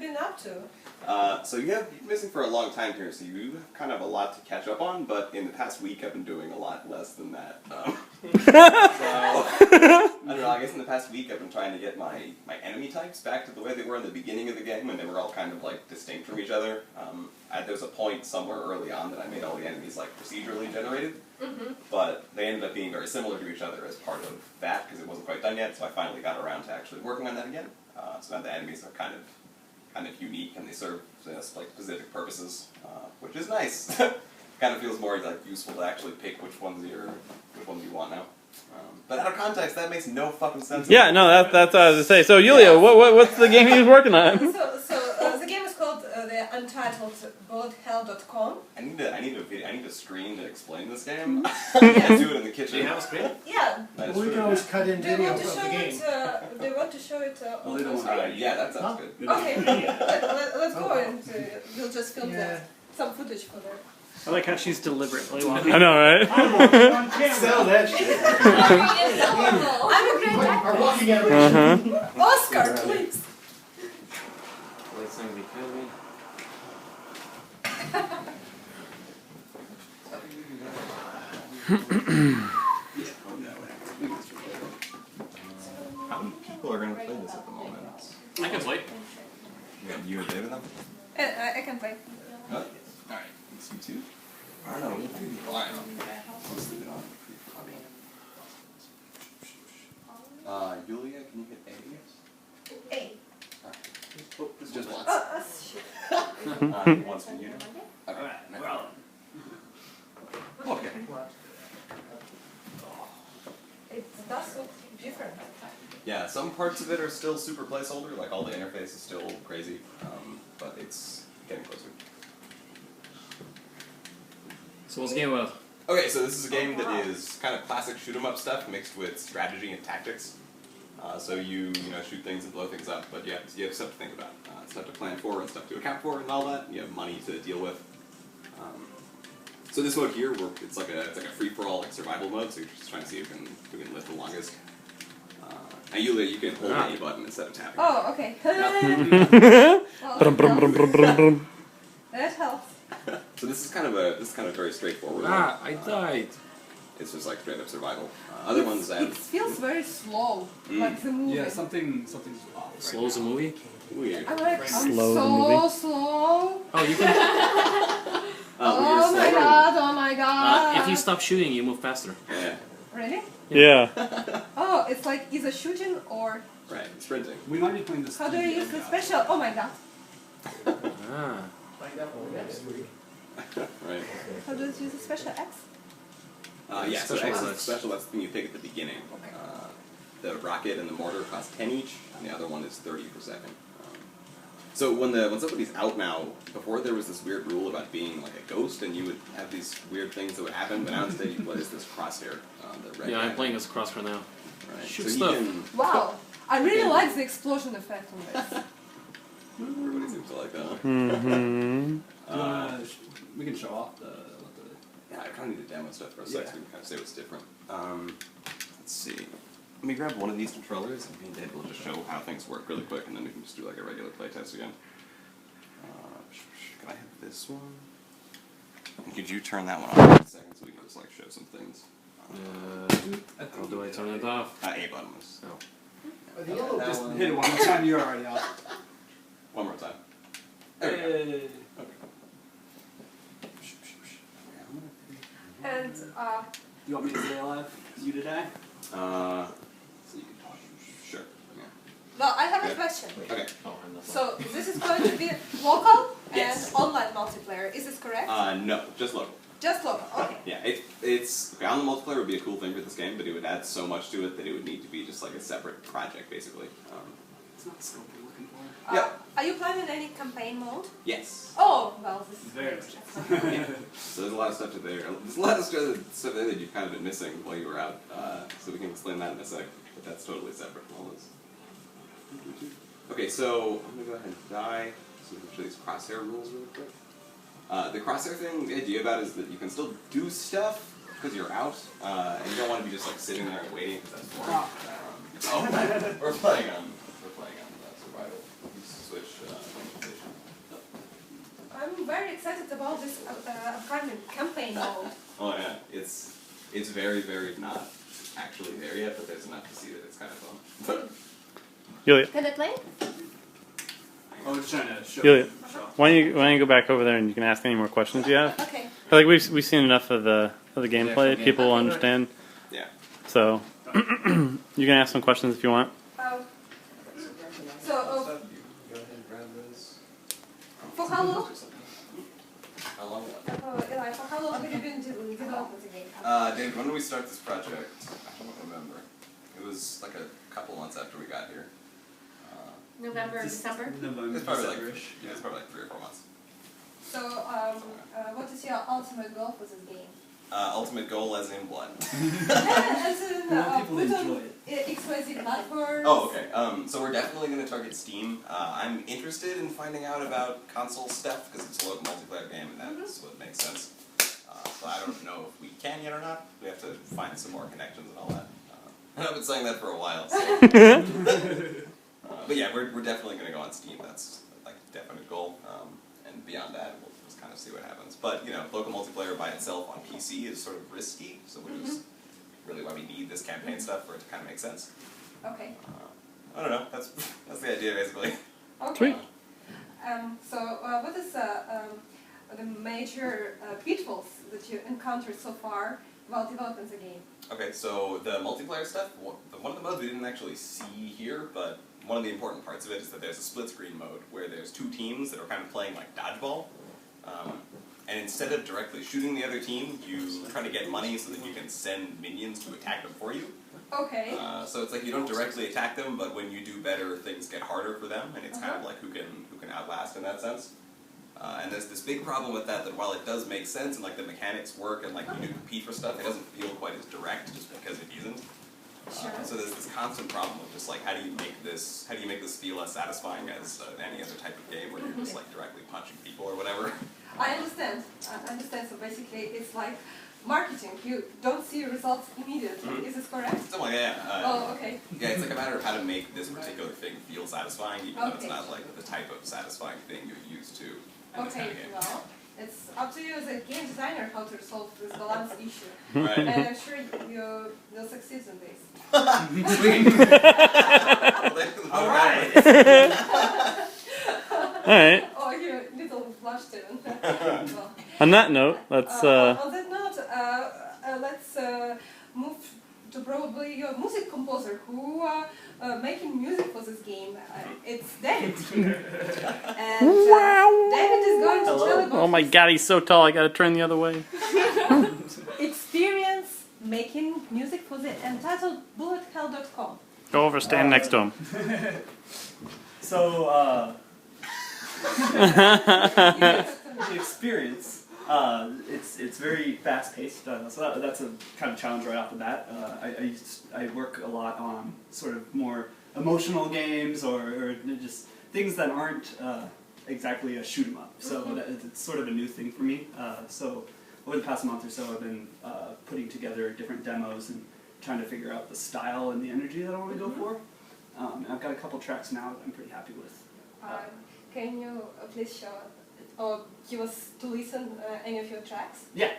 been up to? So you've been missing for a long time here, so you have kind of a lot to catch up on, but in the past week I've been doing a lot less than that. So, I don't know, I guess in the past week I've been trying to get my enemy types back to the way they were in the beginning of the game, when they were all kind of like distinct from each other. There was a point somewhere early on that I made all the enemies like procedurally generated, but they ended up being very similar to each other as part of that, because it wasn't quite done yet, so I finally got around to actually working on that again. So now the enemies are kind of unique, and they serve like specific purposes, which is nice. Kind of feels more like useful to actually pick which ones you want now. But out of context, that makes no fucking sense. Yeah, no, that's what I was gonna say. So, Yulia, what's the game he was working on? So the game is called the Untitled BulletHell.com. I need a screen to explain this game. I can't do it in the kitchen. Do you have a screen? Yeah. We can always cut in They video want to of the show game. it. They want to show it on the screen. Yeah, that sounds good. Okay. Let's go and we'll just film some footage for that. I like how she's deliberately walking. I know, right? Sell that shit. I'm a great actor. Our walking animation. Oscar, please. How many people are going to play this at the moment? I can wait. You and David them? I can play. Alright, it's you two? I don't know, we'll do the line on. Let's leave it on. Yulia, can you hit A? A. Alright. Just once. Shit. Once for you. Alright, we're on. Okay. It does look different. Yeah, some parts of it are still super placeholder, like all the interface is still crazy, but it's getting closer. So what's the game about? Okay, so this is a game that is kind of classic shoot 'em up stuff mixed with strategy and tactics. So you shoot things and blow things up, but you have stuff to think about, stuff to plan for and stuff to account for and all that. You have money to deal with. So this mode here, it's like a free-for-all like survival mode. So you're just trying to see who can live the longest. And you can hold A button instead of tapping. Oh, okay. That helps. So this is kind of very straightforward. I died. It's just like straight up survival. Other ones It feels very slow, like the movie. Yeah, something's off. Slow as a movie? weird. I'm like, I'm Slow so movie. slow. Oh, you can. Oh my god, oh my god. If you stop shooting, you move faster. Yeah. Really? Yeah. Oh, it's like either shooting or... Right, sprinting. We might be playing this. How do you use the special? Oh my god. Ah. Right. How do you use the special X? Yeah, so Special X is X. special, that's the thing you pick at the beginning. The rocket and the mortar cost 10 each, and the other one is 30 per second. So when somebody's out now, before there was this weird rule about being like a ghost, and you would have these weird things that would happen, but now instead you play as this crosshair. The red Yeah, guy. I'm playing as Crosshair now. Right. Shoot so stuff. He can, Wow. I really like the explosion effect on this. everybody seems to like that. Mm-hmm. We can show off the. Yeah, I kind of need to demo stuff for a sec so we can kind of say what's different. Let's see. Let me grab one of these controllers and me and Dave will just show how things work really quick, and then we can just do like a regular playtest again. Can I have this one? And could you turn that one off for a second so we can just like show some things? How do I turn it off? A button was. No. The yellow Just one. hit it one more time. You're already out. One more time. There we go. Hey. Okay. And, You want me to stay alive? You today? So you can talk. Sure. Yeah. well, I have a Yeah. question. Okay. Oh, and that's So, this is going to be local Yes. and online multiplayer. Is this correct? No, just local. Just local, okay. Yeah, it's okay, on the multiplayer would be a cool thing for this game, but it would add so much to it that it would need to be just like a separate project, basically. It's not the scope we're looking for. Yeah. Are you planning any campaign mode? Yes. Oh, well, this is Very great. much. Yeah. So there's a lot of stuff there. There's a lot of stuff there that you've kind of been missing while you were out. So we can explain that in a sec, but that's totally separate from all this. Okay, so I'm gonna go ahead and die. So we can show these crosshair rules really quick. The crosshair thing, the idea about it is that you can still do stuff because you're out, and you don't want to be just like sitting there and waiting because that's boring. We're playing on survival. Let me switch. I'm very excited about this upcoming campaign mode. Oh yeah, it's very, very not actually there yet, but there's enough to see that it's kind of fun. Yulia, Can I play? I was just trying to show Yulia, you. why don't you go back over there and you can ask any more questions you have? Okay. I feel like we've seen enough of the gameplay. game. People Okay. understand. Yeah. So you can ask some questions if you want. So, Go ahead and grab this. for how long? How long? Eli, for how long have you been developing the game? David, when did we start this project? I don't remember. It was like a couple months after we got here. November, December? November, It's probably like December-ish. yeah, it's probably like 3 or 4 months. So, what is your ultimate goal for this game? Ultimate goal as in what? As in, We want people to put on enjoy it. XYZ platforms. Oh, okay. So we're definitely going to target Steam. I'm interested in finding out about console stuff because it's a local multiplayer game and that's what makes sense. So I don't know if we can yet or not. We have to find some more connections and all that. And I've been saying that for a while. So. But yeah, we're definitely going to go on Steam. That's like a definite goal. And beyond that, we'll just kind of see what happens. But you know, local multiplayer by itself on PC is sort of risky, so which is really why we need this campaign stuff for it to kind of make sense. Okay. I don't know. That's the idea basically. Okay. Sweet. So, what is the major pitfalls that you encountered so far while developing the game? Okay, so the multiplayer stuff. One of the modes we didn't actually see here, but one of the important parts of it is that there's a split screen mode where there's 2 teams that are kind of playing like dodgeball. And instead of directly shooting the other team, you try to get money so that you can send minions to attack them for you. Okay. So it's like you don't directly attack them, but when you do better, things get harder for them, and it's kind of like who can outlast in that sense. And there's this big problem with that while it does make sense and like the mechanics work and like you do compete for stuff, it doesn't feel quite as direct just because it isn't. Sure. So there's this constant problem of just like how do you make this feel as satisfying as any other type of game where you're just like directly punching people or whatever. I understand. I understand. So basically, it's like marketing. You don't see results immediately. Is this correct? Something like that. Oh, okay. Yeah, it's like a matter of how to make this particular thing feel satisfying, even though it's Okay. not like the type of satisfying thing you're used to in this kind Okay. of game. Well, it's up to you as a game designer how to solve this balance issue. Right. And I'm sure you'll succeed in this. Alright. All right. Oh, you little blush Steven. Well, On that note, let's. on that note, let's move to probably your music composer who making music for this game. It's David. And David is going to tell about Oh my his God, he's so tall. I gotta turn the other way. experience making music for the entitled bullethell.com. Go over, stand next to him. So, the experience, it's very fast paced. So that's a kind of challenge right off the bat. I work a lot on sort of more emotional games or just things that aren't exactly a shoot 'em up. So it's sort of a new thing for me. So over the past month or so, I've been putting together different demos and trying to figure out the style and the energy that I want to go for. And I've got a couple tracks now that I'm pretty happy with. Can you please show or give us to listen any of your tracks? Yeah.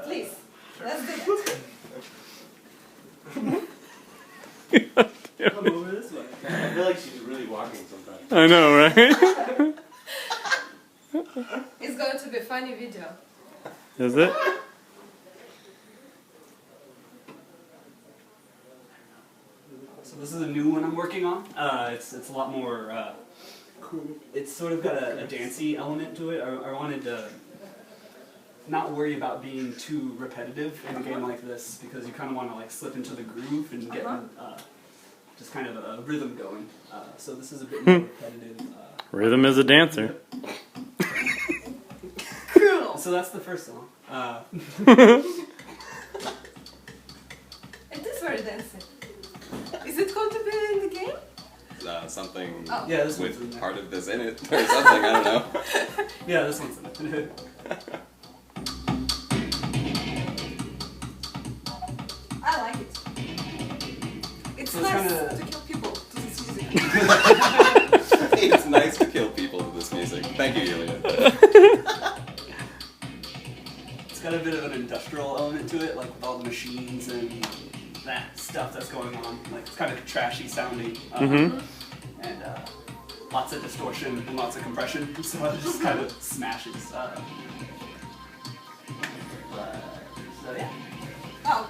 Please. Sure. Let's do that. Come over this way. I feel like she's really walking sometimes. I know, right? It's going to be a funny video. Is it? So this is a new one I'm working on. It's a lot more. It's sort of got a dancey element to it. I wanted to not worry about being too repetitive in a game like this because you kind of want to like slip into the groove and get just kind of a rhythm going. So this is a bit more repetitive. Rhythm is a dancer. Cool. So that's the first song. It is very dancing. Is it going to be in the game? Something Oh. Yeah, this one's in with there. part of this in it or something. I don't know. Yeah, this one's in it. I like it. It's So it's nice kinda- to kill people to this music. It's nice to kill people to this music. Thank you, Yulia. bit of an industrial element to it, like with all the machines and that stuff that's going on. Like it's kind of trashy sounding, and lots of distortion and lots of compression. So it just kind of smashes. So yeah. Oh,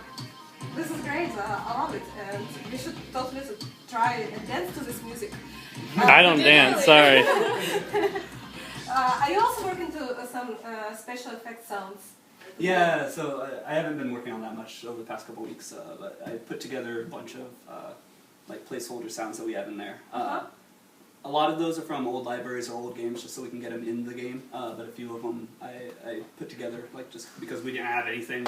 this is great. I love it, and we should totally try and dance to this music. I don't dance, sorry. Are you also working to some special effect sounds? Yeah, so I haven't been working on that much over the past couple weeks, but I put together a bunch of like placeholder sounds that we have in there. A lot of those are from old libraries or old games, just so we can get them in the game. But a few of them I put together, like just because we didn't have anything.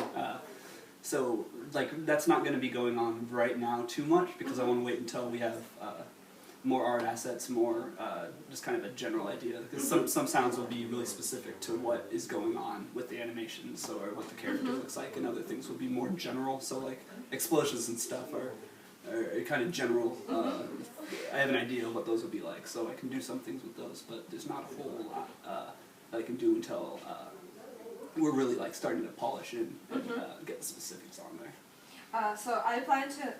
So like that's not going to be going on right now too much because I want to wait until we have more art assets, more just kind of a general idea. Because some sounds will be really specific to what is going on with the animations or what the character looks like, and other things will be more general. So like explosions and stuff are kind of general. I have an idea of what those would be like, so I can do some things with those, but there's not a whole lot that I can do until we're really like starting to polish and get the specifics on there. So I plan to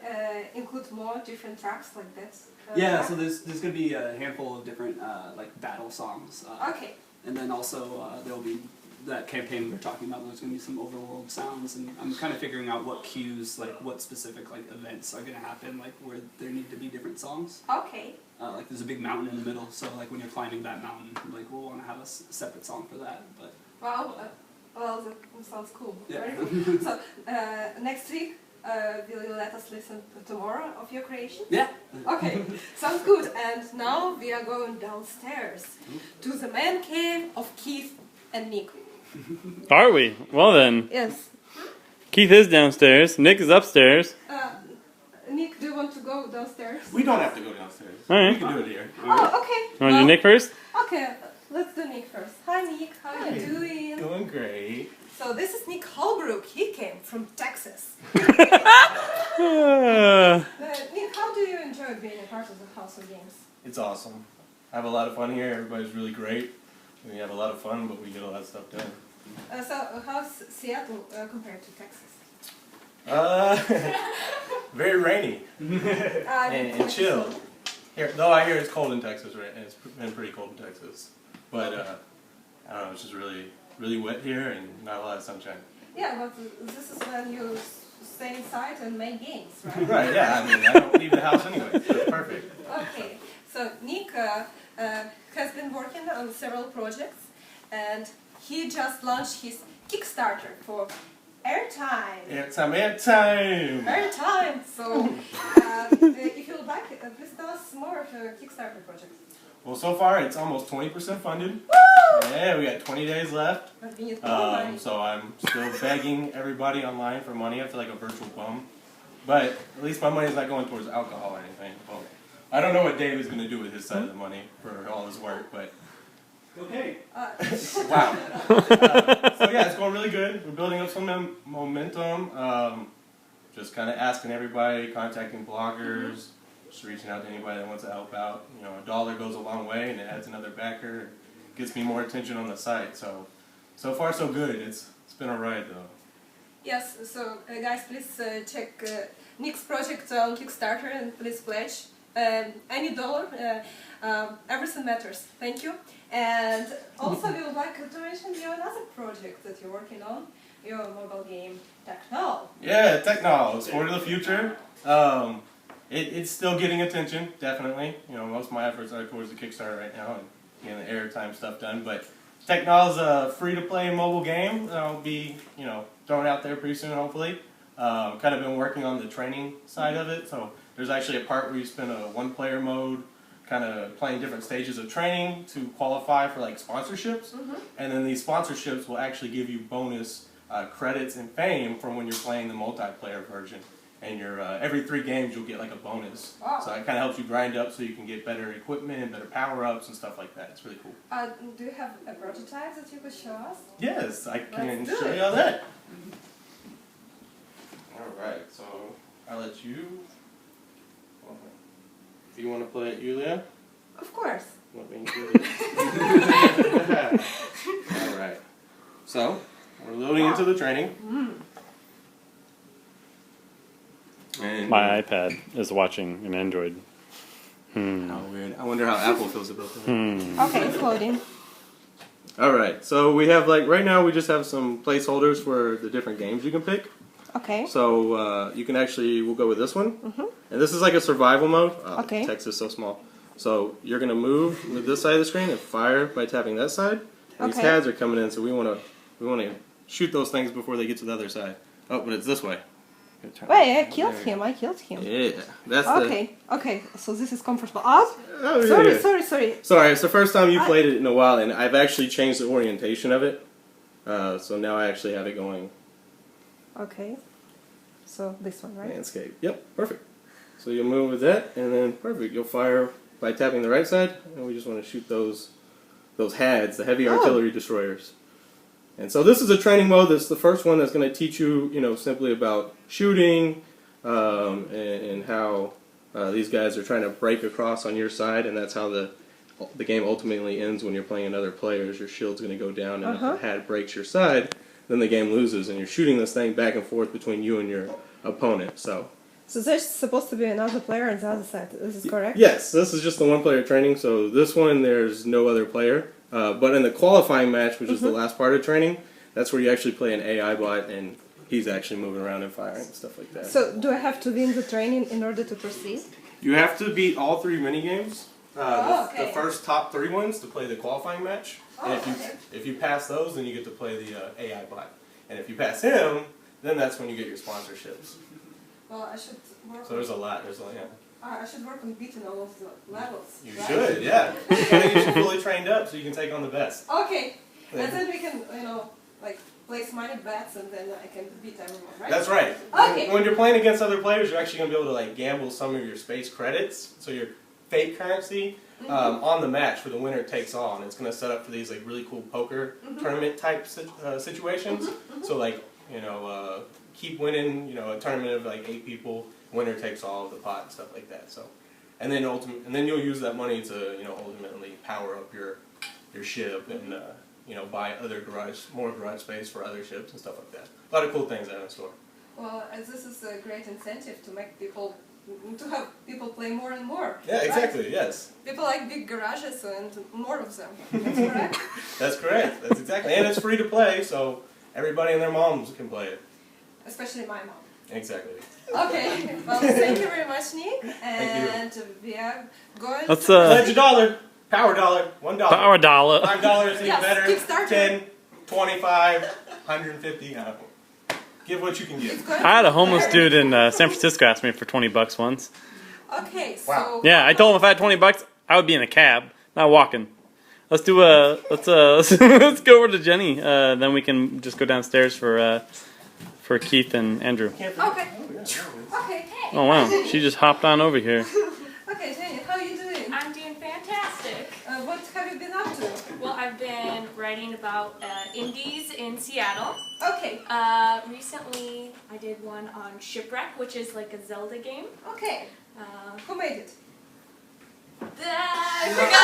include more different tracks like this. Yeah, so there's going to be a handful of different like battle songs. Okay. And then also there'll be that campaign we were talking about. There's going to be some overworld sounds, and I'm kind of figuring out what cues, like what specific like events are going to happen, like where there need to be different songs. Okay. Like there's a big mountain in the middle, so like when you're climbing that mountain, like we'll want to have a separate song for that. But Wow. Well, that sounds cool. Yeah. Very cool. So next week. Will you let us listen to more of your creation? yeah. Okay, sounds good. And now we are going downstairs to the man cave of Keith and Nick. Are we? Well then. Yes. Keith is downstairs. Nick is upstairs. Nick, do you want to go downstairs? We don't have to go downstairs. Alright. We can do it here. Oh, okay. You want to do Nick first? Okay, let's do Nick first. Hi, Nick. How are you doing? Doing great. So this is Nick Holbrook. He came from Texas. Uh, Nick, how do you enjoy being a part of the House of Games? It's awesome. I have a lot of fun here. Everybody's really great. We have a lot of fun, but we get a lot of stuff done. So how's Seattle compared to Texas? Very rainy and chill. Here, though I hear it's cold in Texas, right? And it's been pretty cold in Texas. But I don't know. It's just really wet here and not a lot of sunshine. Yeah, but this is when you stay inside and make games, right? Right, yeah, I mean, I don't leave the house anyway, so it's perfect. Okay, so Nick has been working on several projects, and he just launched his Kickstarter for Airtime. Airtime! Airtime! So, if you would like, please tell us more of your Kickstarter project. Well, so far it's almost 20% funded. Woo! Yeah, we got 20 days left. But we need more money. So I'm still begging everybody online for money. I feel like a virtual bum. But at least my money's not going towards alcohol or anything. Well, I don't know what Dave is going to do with his side of the money for all his work, but... Okay. Wow. So yeah, it's going really good. We're building up some momentum. Just kind of asking everybody, contacting bloggers, just reaching out to anybody that wants to help out. You know, $1 goes a long way, and it adds another backer. Gets me more attention on the site. So far so good. It's been a ride though. Yes, so guys, please check Nick's project on Kickstarter and please pledge. Any dollar, everything matters. Thank you. And also we would like to mention your another project that you're working on, your mobile game, Technol. Yeah, Technol. It's forward to the future. It's still getting attention, definitely. You know, most of my efforts are towards the Kickstarter right now and getting the airtime stuff done. But Technol is a free-to-play mobile game that'll be, you know, thrown out there pretty soon, hopefully. Kind of been working on the training side of it. So there's actually a part where you spend a one-player mode, kind of playing different stages of training to qualify for like sponsorships. And then these sponsorships will actually give you bonus credits and fame from when you're playing the multiplayer version. And you're, every 3 games you'll get like a bonus. Wow. So it kind of helps you grind up so you can get better equipment and better power-ups and stuff like that. It's really cool. Do you have a prototype that you could show us? Yes, I can Let's do show it. you all that. Alright, so I'll let you... If you want to play it, Yulia? Of course. Let me do it. Alright. So, we're loading into to the training. And My iPad is watching an Android. How weird. I wonder how Apple feels about that. Okay, it's loading. Alright, so we have right now we just have some placeholders for the different games you can pick. Okay. So you can we'll go with this one. And this is like a survival mode. Okay. Text is so small. So you're going to move with this side of the screen and fire by tapping that side. And these Okay. heads are coming in, so we want to shoot those things before they get to the other side. Oh, but it's this way. Wait, I killed him. Yeah, that's Okay, so this is comfortable. Oh, Oh, sorry, yeah. sorry. Sorry, it's the first time you played it in a while, and I've actually changed the orientation of it. So now I actually have it going Okay. So this one, right? landscape. Yep, perfect. So you'll move with that, and then perfect. You'll fire by tapping the right side, and we just want to shoot those HADs, the heavy artillery destroyers. And so this is a training mode. This is the first one that's going to teach you, simply about shooting and how these guys are trying to break across on your side, and that's how the game ultimately ends when you're playing another players. Your shield's going to go down, and if the HAD breaks your side, then the game loses, and you're shooting this thing back and forth between you and your opponent. So there's supposed to be another player on the other side. This is correct? yes, this is just the one-player training. So this one, there's no other player. But in the qualifying match, which is the last part of training, that's where you actually play an AI bot, and he's actually moving around and firing and stuff like that. So do I have to win the training in order to proceed? You have to beat all 3 minigames. Okay. The first top 3 ones to play the qualifying match. And okay. if you pass those, then you get to play the AI bot. And if you pass him, then that's when you get your sponsorships. Well, I should work. So there's a lot. Yeah. I should work on beating all of the levels. You right? should, yeah. You gotta get you fully trained up so you can take on the best. Okay. And then we can, place money bets, and then I can beat everyone, right? That's right. Okay. When you're playing against other players, you're actually going to be able to gamble some of your space credits, so your fake currency, on the match where the winner takes all. And it's going to set up for these really cool poker tournament type situations. So keep winning, a tournament of 8 people, winner takes all of the pot and stuff like that. So, and then you'll use that money to ultimately power up your ship and buy more garage space for other ships and stuff like that. A lot of cool things out in store. Well, this is a great incentive to make to have people play more and more. Yeah, exactly. Right? Yes. People like big garages and more of them. That's correct. That's correct. That's exactly, and it's free to play, so everybody and their moms can play it. Especially my mom. Exactly. Okay. Well, thank you very much, Nick. Thank And we are going. Let's Pledge $1, power $1, $1, Power dollar. $5 even Yes, better. Kickstarter. 10, 25, 150. Give what you can give. I had a homeless dude in San Francisco ask me for $20 once. Okay, so. Wow. Yeah, I told him if I had $20, I would be in a cab, not walking. Let's do let's let's go over to Jenny. Then we can just go downstairs for Keith and Andrew. Okay. Okay. Hey. Oh wow, she just hopped on over here. Okay, Jenny, how are you doing? I'm doing fantastic. What have you been up to? Well, I've been writing about indies in Seattle. Okay. Recently, I did one on Shipwreck, which is like a Zelda game. Okay. Who made it? I forgot.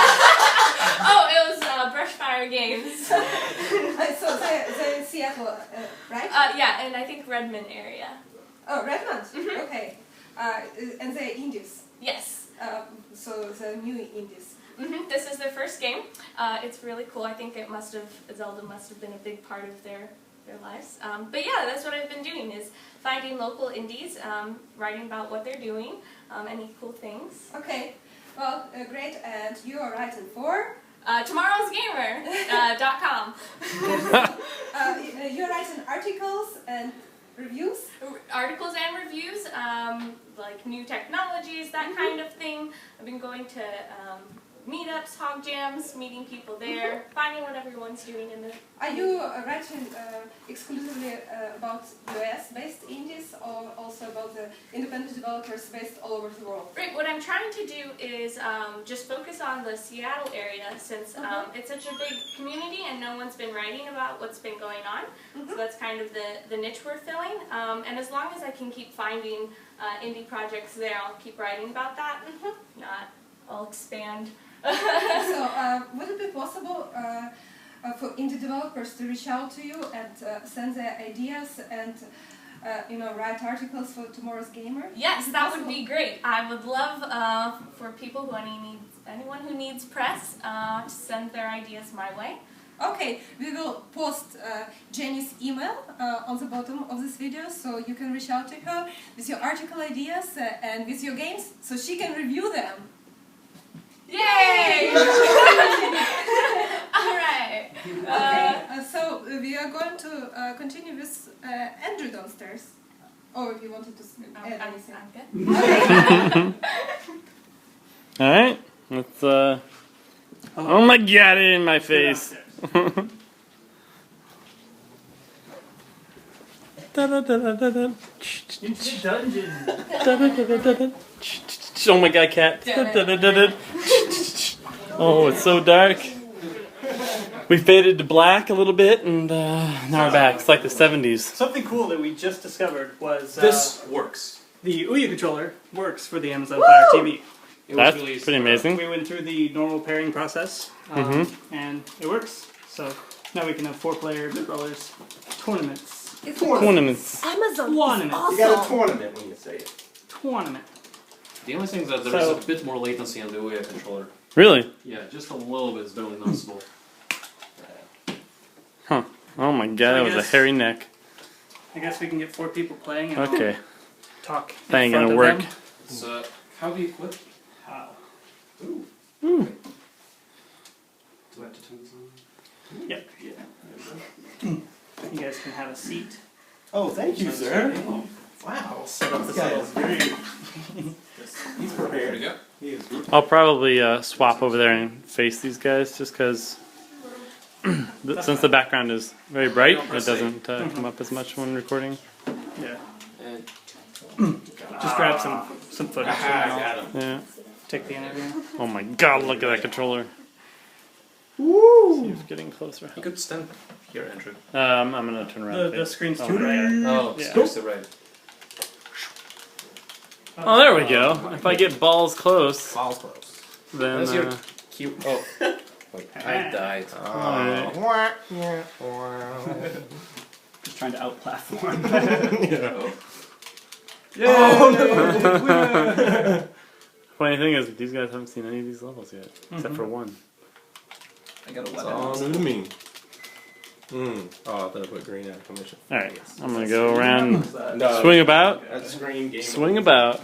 Oh, it was Brushfire Games. So they're in Seattle, right? Yeah, and I think Redmond area. Oh, Redmond. Okay. And they're indies. Yes. So the new indies. This is their first game. It's really cool. I think Zelda must have been a big part of their lives. But yeah, that's what I've been doing, is finding local indies, writing about what they're doing, any cool things. Okay. Well, great. And you are writing for? Tomorrow'sGamer.com. You're writing articles and reviews? Articles and reviews, like new technologies, that kind of thing. I've been going to meetups, hog jams, meeting people there, finding what everyone's doing in the... Are you writing exclusively about US-based indies, or also about the independent developers based all over the world? Right, what I'm trying to do is just focus on the Seattle area, since it's such a big community and no one's been writing about what's been going on. So that's kind of the niche we're filling. And as long as I can keep finding indie projects there, I'll keep writing about that. Not, I'll expand. So, would it be possible for indie developers to reach out to you and send their ideas and write articles for tomorrow's gamer? Yes, that would be great. I would love for people anyone who needs press to send their ideas my way. Okay, we will post Jenny's email on the bottom of this video, so you can reach out to her with your article ideas and with your games, so she can review them. Yay! All right. So we are going to continue with Andrew downstairs. Or if you wanted to add anything. I'm good. All right. Let's. Oh my God! It in my face. Into dungeon. Oh my God, cat. Oh, it's so dark. We faded to black a little bit, and now we're back. It's like the 70s. Something cool that we just discovered was This works. the Ouya controller works for the Amazon Fire TV. It was That's released, pretty amazing. We went through the normal pairing process, and it works. So now we can have 4-player Bit Rollers tournaments. Tournaments. Amazon Tournament. You got a tournament when you say it. Tournament. The only thing is that there is a bit more latency on the Ouya controller. Really? Yeah, just a little bit is barely noticeable. Huh. Oh my God, that was a hairy neck. I guess we can get 4 people playing and Okay. talk. That ain't in front gonna of work. them. So, how do you what? How? Ooh. Ooh. Do I have to turn this on? Yep. Yeah. You guys can have a seat. Oh, thank you, sir. Oh, Wow. Set up This this guy little. is very... He's there we prepared. go. He is I'll probably swap over there and face these guys just because since the background is very bright, it doesn't come up as much when recording. Yeah. And Just grab some footage. I and I'll got him. Yeah. take the interview. Oh my God, look at that controller. Woo! See, it's getting closer. you could stand here, Andrew. I'm gonna turn around. The face. screen's Oh, too bright. Oh, Yeah. seriously, right. Oh, there we go. If I get balls close, Balls close. then That's your cute. Oh, wait, I died. alright. Just trying to out-platform. Funny thing is, these guys haven't seen any of these levels yet, except for one. I got a It's weapon. all new to me. Oh, I thought I put green out of commission. All right, I'm gonna go around, No, swing about, that's green game. swing about.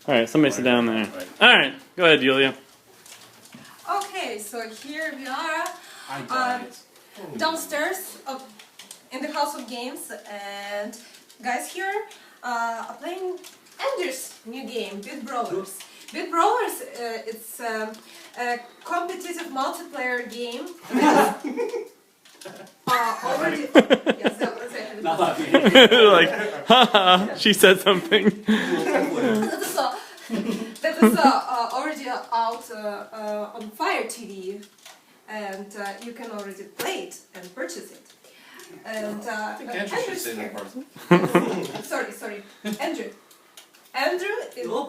All right, somebody sit down there. All right, go ahead, Julia. Okay, so here we are I died. downstairs in the House of Games, and guys here are playing Andrew's new game, Bit Brawlers. Bit Brawlers, it's a competitive multiplayer game. Already, yes, that was it. Not laughing. Like, haha, she said something. That is already out on Fire TV, and you can already play it and purchase it. And I think Andrew should Andrew's say that here. part. Sorry, Andrew. Andrew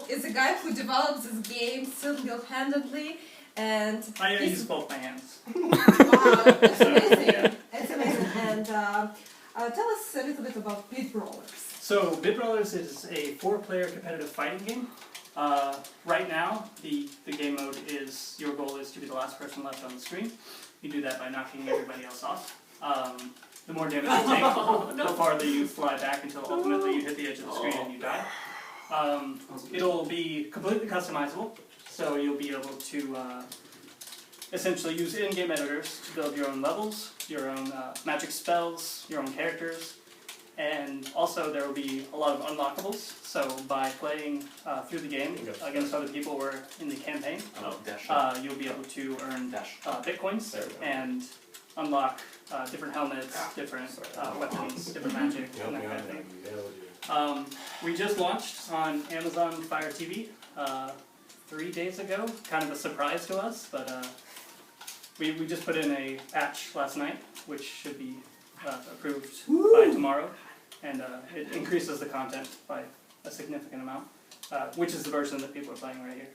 is a guy who develops this game single-handedly, and I use both my hands. it's amazing. It's amazing. And tell us a little bit about Bit Brawlers. So, Bit Brawlers is a 4-player competitive fighting game. Right now, the game mode is your goal is to be the last person left on the screen. You do that by knocking everybody else off. The more damage you take, the farther you fly back until ultimately you hit the edge of the screen and you die. It'll be completely customizable, so you'll be able to essentially use in-game editors to build your own levels, your own magic spells, your own characters, and also there will be a lot of unlockables. So by playing through the game against other people who are in the campaign, you'll be able to earn bitcoins and unlock different helmets, different weapons, different magic, and that kind of thing. We just launched on Amazon Fire TV 3 days ago. Kind of a surprise to us, but we just put in a patch last night, which should be approved by tomorrow, and it increases the content by a significant amount, which is the version that people are playing right here.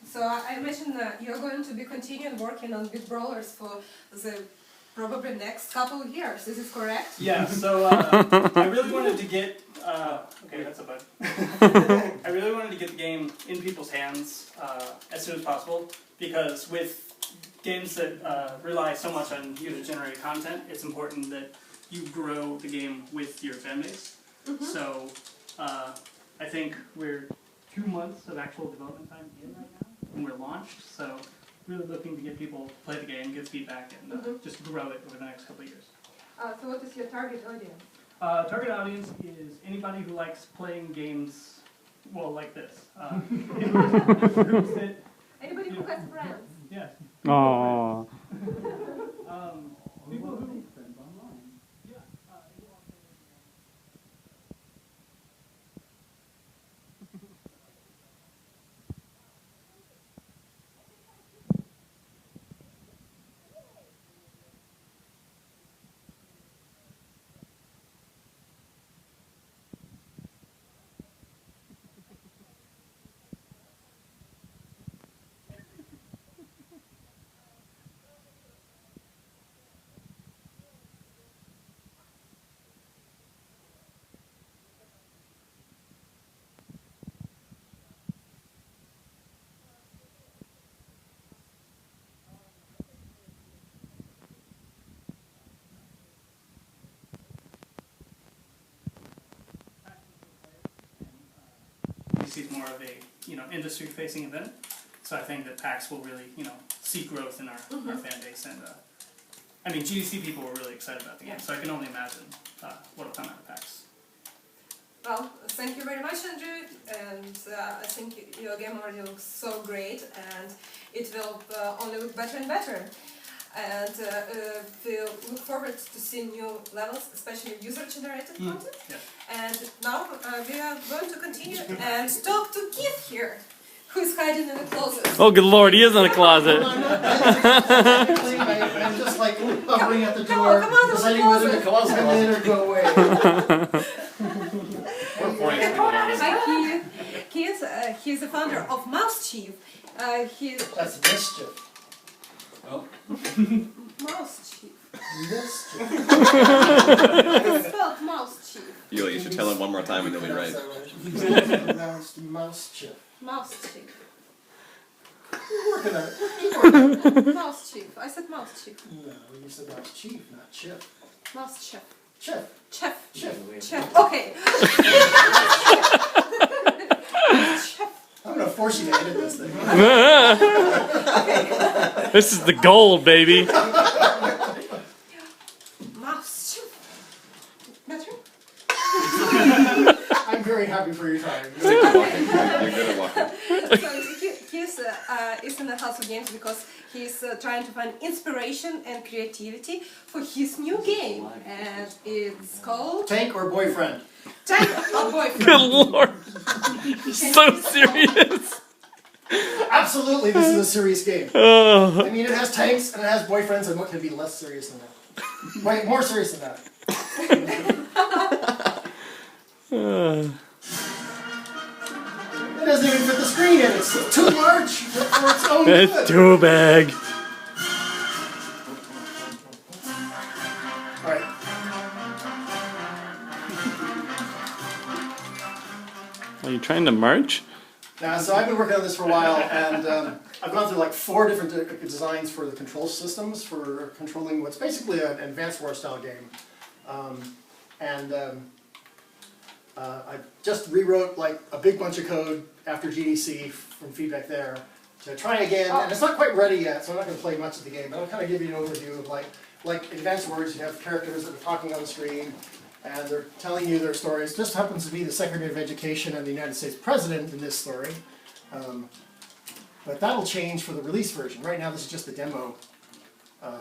So I imagine you're going to be continuing working on Beat Brawlers for the probably next couple of years. Is this correct? Yeah, so I really wanted to get, okay, that's a bug. I really wanted to get the game in people's hands as soon as possible, because with games that rely so much on user-generated content, it's important that you grow the game with your fan base. So I think we're 2 months of actual development time in right now, and we're launched, so really looking to get people to play the game, get feedback, and just grow it over the next couple of years. So what is your target audience? Target audience is anybody who likes playing games, well, like this. Anybody who has friends? Yes. Aww. People who is more of a industry-facing event, so I think that PAX will really see growth in our fan base, and I mean GDC people were really excited about the game, so I can only imagine what will come out of PAX. Well, thank you very much, Andrew, and I think your game already looks so great, and it will only look better and better. And we look forward to seeing new levels, especially user-generated content. And now we are going to continue and talk to Keith here, who is hiding in the closet. Oh, good lord, he is in a closet. I'm just like hovering at the door, deciding whether to come in or go away. Hi, Keith. He's the founder of Mouse Chief. That's mischief. Oh. Mouse Chief. Mischief. It's spelled Mouse Chief. You should tell him one more time and he'll be right. Mouse chip. Mouse Chief. We're working on it. Mouse Chief. I said Mouse Chief. No, you said mouse chief, not chip. Mouse Chef. Chip. Chef. Chip. Chef. Okay. Chef. I'm gonna force you to edit this thing. This is the gold, baby. Mouse Chief. Better? I'm very happy for your time. You're good at walking. So he's is in the House of Games because he's trying to find inspiration and creativity for his new game, and it's called Tank or boyfriend? Tank or Boyfriend. Good lord. So serious. Absolutely, this is a serious game. Oh. I mean, it has tanks and it has boyfriends, and what can be less serious than that? Wait, more serious than that. It doesn't even fit the screen in. It's too large for its own good. It's too big. All right. Are you trying to march? So I've been working on this for a while, and I've gone through like 4 different designs for the control systems for controlling what's basically an advanced war style game. I just rewrote like a big bunch of code after GDC from feedback there to try again, and it's not quite ready yet, so I'm not going to play much of the game, but I'll kind of give you an overview of like advanced wars. You have characters that are talking on the screen, and they're telling you their stories. Just happens to be the Secretary of Education and the United States President in this story, but that'll change for the release version. Right now this is just the demo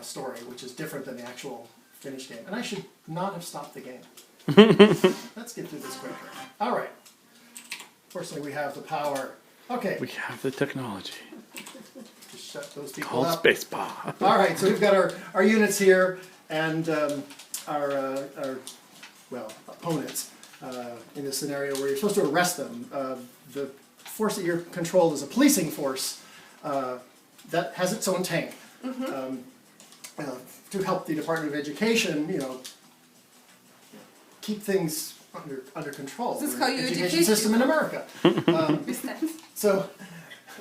story, which is different than the actual finished game, and I should not have stopped the game. Let's get through this quicker. All right. Fortunately, we have the power. Okay. We have the technology. Just shut those people Called up. spacebar. All right. So we've got our units here and our opponents in this scenario where you're supposed to arrest them. The force that you're controlled is a policing force that has its own tank. To help the Department of Education, keep things under control. This is how you education educate system in America. So,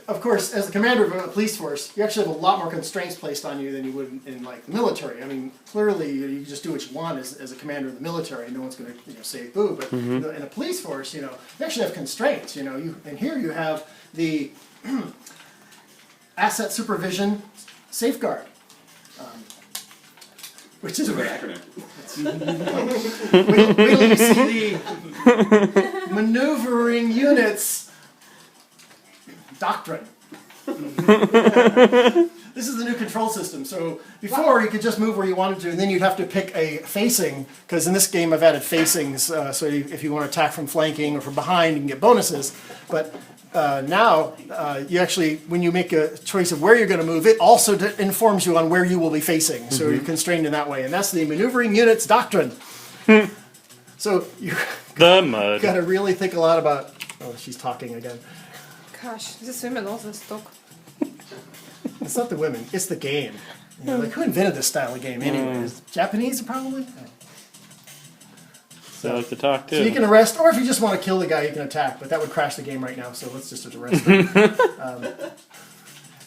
of course, as the commander of a police force, you actually have a lot more constraints placed on you than you would in like the military. I mean, clearly you just do what you want as a commander of the military. No one's going to say boo. But in a police force, you actually have constraints. And here you have the asset supervision safeguard. Which is a Good acronym. wait till you see the maneuvering units doctrine. This is the new control system. So before you could just move where you wanted to, and then you'd have to pick a facing, because in this game I've added facings, so if you want to attack from flanking or from behind, you can get bonuses. But now, you actually, when you make a choice of where you're going to move, it also informs you on where you will be facing. So you're constrained in that way. And that's the maneuvering units doctrine. So you got to really think a lot about... Oh, she's talking again. Gosh, these women also talk. It's not the women, it's the game. Like, who invented this style of game anyways? Japanese, probably? So I like to talk too. So you can arrest, or if you just want to kill the guy, you can attack, but that would crash the game right now, so let's just arrest him.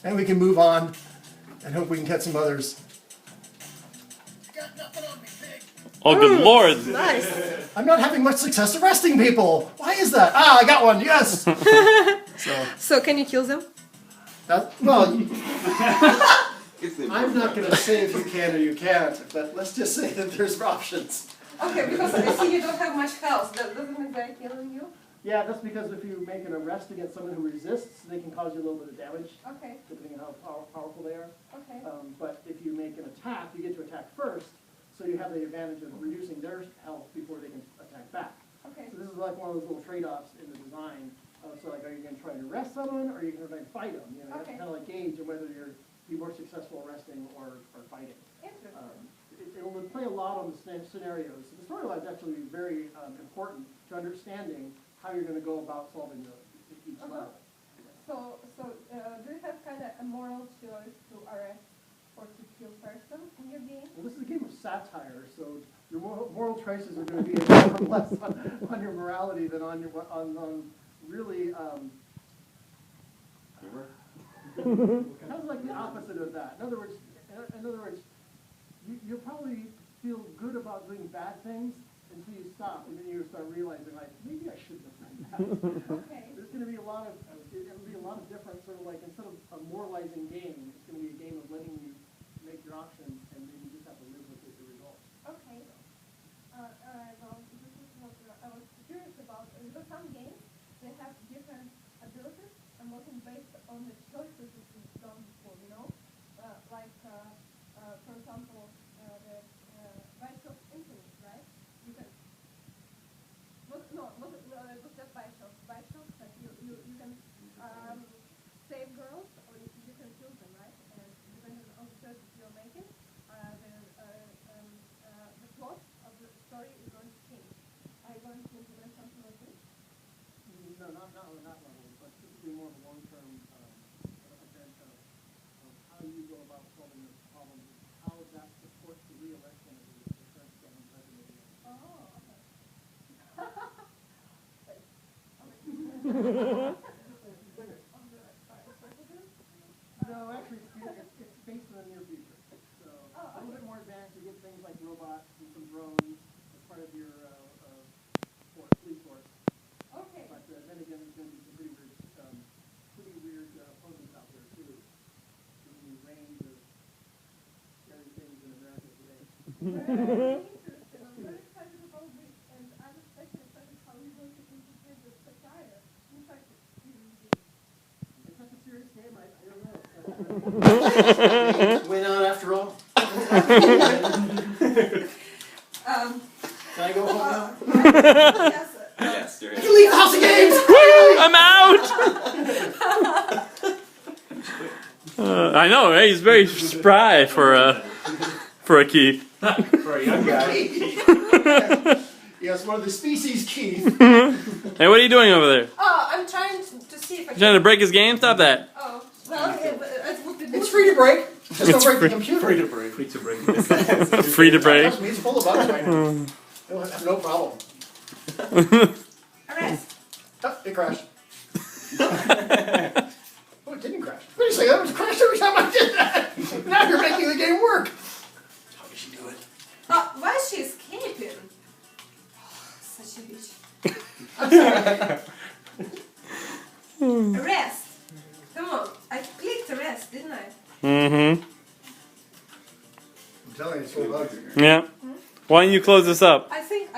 And we can move on, and hope we can catch some others. Oh, good lord! Nice. I'm not having much success arresting people! Why is that? Ah, I got one, yes! So can you kill them? Well, I'm not going to say if you can or you can't, but let's just say that there's options. Okay, because I see you don't have much health. That doesn't mean they're killing you? Yeah, that's because if you make an arrest against someone who resists, they can cause you a little bit of damage, Okay, depending on how powerful they are. okay. But if you make an attack, you get to attack first, so you have the advantage of reducing their health before they can attack back. Okay. So this is like one of those little trade-offs in the design. So like, are you going to try to arrest someone, or are you going to try to fight them? You have to Okay. kind of like gauge whether you're be more successful arresting or fighting. Interesting. It will play a lot on the scenarios. The storyline is actually very important to understanding how you're going to go about solving each level. So do you have kind of a moral choice to arrest or to kill person in your game? Well, this is a game of satire, so your moral choices are going to be more or less on your morality than on really kind of like the opposite of that. In other words, you'll probably feel good about doing bad things until you stop, and then you start realizing, like, maybe I shouldn't have done that. Okay. There's going to be a lot of different sort of like, instead of a moralizing game, it's going to be a game of letting you make your options, and then you just have to live with the results. Okay. Well, this is what I was curious about. Because some games, they have different abilities and working based on the choices that you've done before, like, for example, the Bioshock Infinite, right? You can, it was just Bioshock. Bioshock, that you can save girls or you can kill them, right? And depending on the choices you're making, the plot of the story is going to change. Are you going to implement something like this? No, not on that level, but typically more of a long-term event of how you go about solving those problems, how that supports the re-election of the current standing president. Oh, okay. No, actually, it's based on the near future. So a little bit more advanced. You get things like robots and some drones as part of your police force. Okay. But then again, there's going to be some pretty weird opponents out there too. Giving you range of scary things in America today. Very interesting. I'm very excited about this, and I'm especially excited how you're going to integrate the satire inside the game. It's such a serious game. I don't know. Went on after all. Can I go home now? Yes. Yes, you're You leave the House of Games! I'm out! I know, right? He's very spry for a Keith. For a young guy. Yes, one of the species Keith. Hey, what are you doing over there? Oh, I'm trying to see You trying to break his game? Stop that. Oh, well, it would be It's free to break. Just don't break the computer. Free to break. Free to break. Free to break. Trust me, it's full of bugs right now. You'll have no problem. Arrest. Oh, it crashed. Oh, it didn't crash. What do you say? That was crashed every time I did that. Now you're making the game work. How did she do it? Why is she escaping? Such a bitch. I'm sorry. Arrest. Come on. I clicked arrest, didn't I? Mm-hmm. I'm telling you, it's full of bugs. Yeah. Why don't you close this up? I think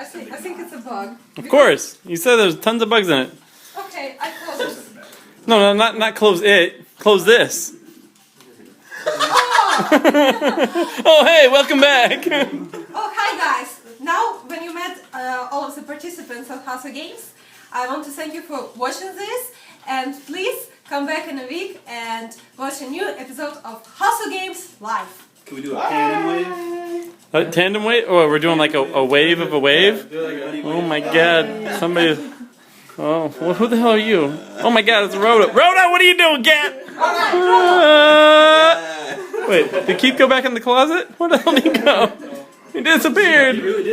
it's a bug. Of course. You said there's tons of bugs in it. Okay, I close it. No, not close it. Close this. Oh, hey, welcome back. Oh, hi guys. Now, when you met all of the participants of HouseOgames, I want to thank you for watching this, and please come back in a week and watch a new episode of HouseOgames Live. Can we do a tandem wave? A tandem wave? Oh, we're doing like a wave of a wave? Oh my god. Somebody... Oh, well, who the hell are you? Oh my god, it's Rhoda. Rhoda, what are you doing, cat? Wait, did Keith go back in the closet? Where the hell did he go? He disappeared.